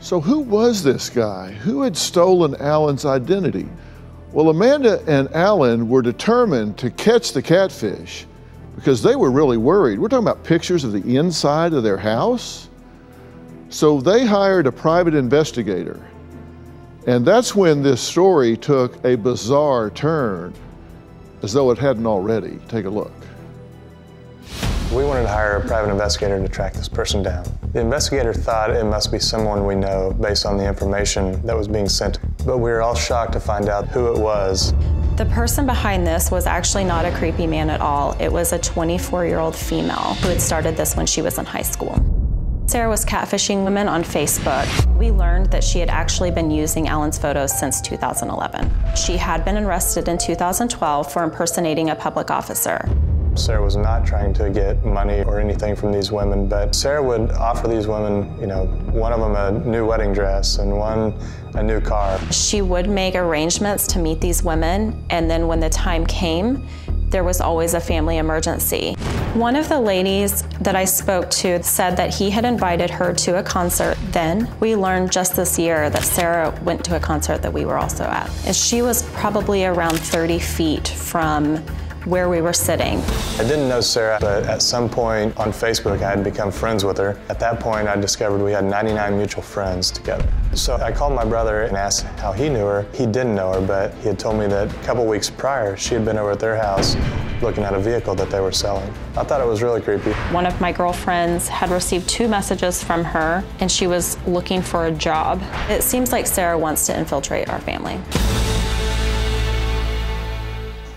So who was this guy? Who had stolen Alan's identity? Well, Amanda and Alan were determined to catch the catfish because they were really worried. We're talking about pictures of the inside of their house. So they hired a private investigator. And that's when this story took a bizarre turn, as though it hadn't already. Take a look. We wanted to hire a private investigator to track this person down. The investigator thought it must be someone we know based on the information that was being sent, but we were all shocked to find out who it was. The person behind this was actually not a creepy man at all. It was a 24-year-old female who had started this when she was in high school. Sarah was catfishing women on Facebook. We learned that she had actually been using Alan's photos since 2011. She had been arrested in 2012 for impersonating a public officer. Sarah was not trying to get money or anything from these women, but Sarah would offer these women, one of them a new wedding dress and one a new car. She would make arrangements to meet these women, and then when the time came, there was always a family emergency. One of the ladies that I spoke to said that he had invited her to a concert. Then we learned just this year that Sarah went to a concert that we were also at. And she was probably around 30 feet from where we were sitting. I didn't know Sarah, but at some point on Facebook I had become friends with her. At that point I discovered we had 99 mutual friends together. So I called my brother and asked how he knew her. He didn't know her, but he had told me that a couple weeks prior she had been over at their house looking at a vehicle that they were selling. I thought it was really creepy. One of my girlfriends had received 2 messages from her, and she was looking for a job. It seems like Sarah wants to infiltrate our family.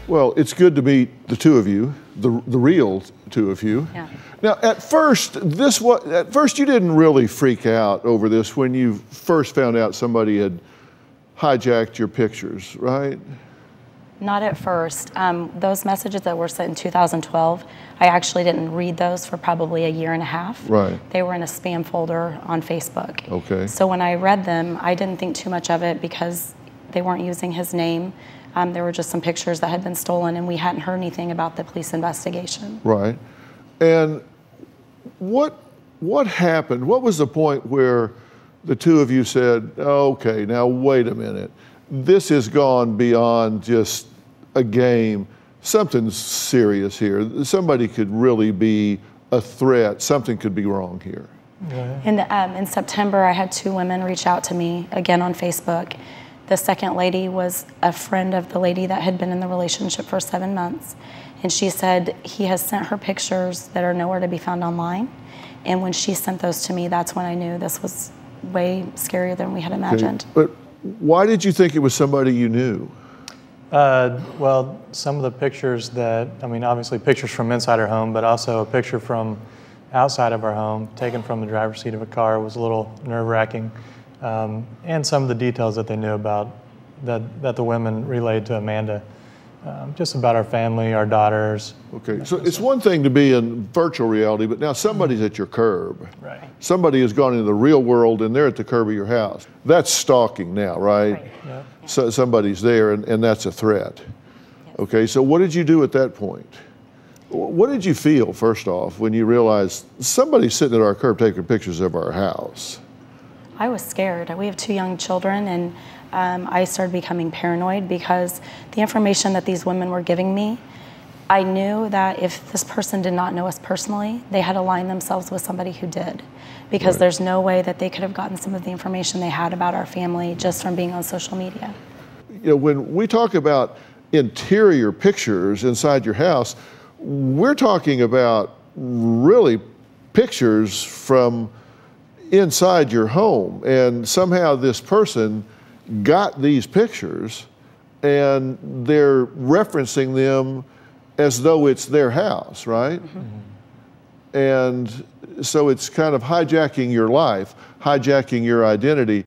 Well, it's good to meet the two of you, the real two of you. Yeah. Now, at first you didn't really freak out over this when you first found out somebody had hijacked your pictures, right? Not at first. Those messages that were sent in 2012, I actually didn't read those for probably a year and a half. Right. They were in a spam folder on Facebook. Okay. So when I read them, I didn't think too much of it because they weren't using his name. There were just some pictures that had been stolen, and we hadn't heard anything about the police investigation. Right. And what happened? What was the point where the two of you said, okay, now wait a minute. This has gone beyond just a game. Something's serious here. Somebody could really be a threat. Something could be wrong here. Yeah. In September, I had 2 women reach out to me, again on Facebook. The second lady was a friend of the lady that had been in the relationship for 7 months. And she said he has sent her pictures that are nowhere to be found online. And when she sent those to me, that's when I knew this was way scarier than we had imagined. Okay. But why did you think it was somebody you knew? Well, some of the pictures obviously pictures from inside our home, but also a picture from outside of our home, taken from the driver's seat of a car, was a little nerve-wracking. And some of the details that they knew about, that the women relayed to Amanda, just about our family, our daughters. Okay, so it's one thing to be in virtual reality, but now somebody's at your curb. Right. Somebody has gone into the real world and they're at the curb of your house. That's stalking now, right? Right. Yeah. So somebody's there and that's a threat. Yes. Okay, so what did you do at that point? What did you feel, first off, when you realized somebody's sitting at our curb taking pictures of our house? I was scared. We have 2 young children, and I started becoming paranoid because the information that these women were giving me, I knew that if this person did not know us personally, they had aligned themselves with somebody who did, because there's no way that they could have gotten some of the information they had about our family just from being on social media. When we talk about interior pictures inside your house, we're talking about really pictures from inside your home, and somehow this person got these pictures and they're referencing them as though it's their house, right? Mm-hmm. And so it's kind of hijacking your life, hijacking your identity.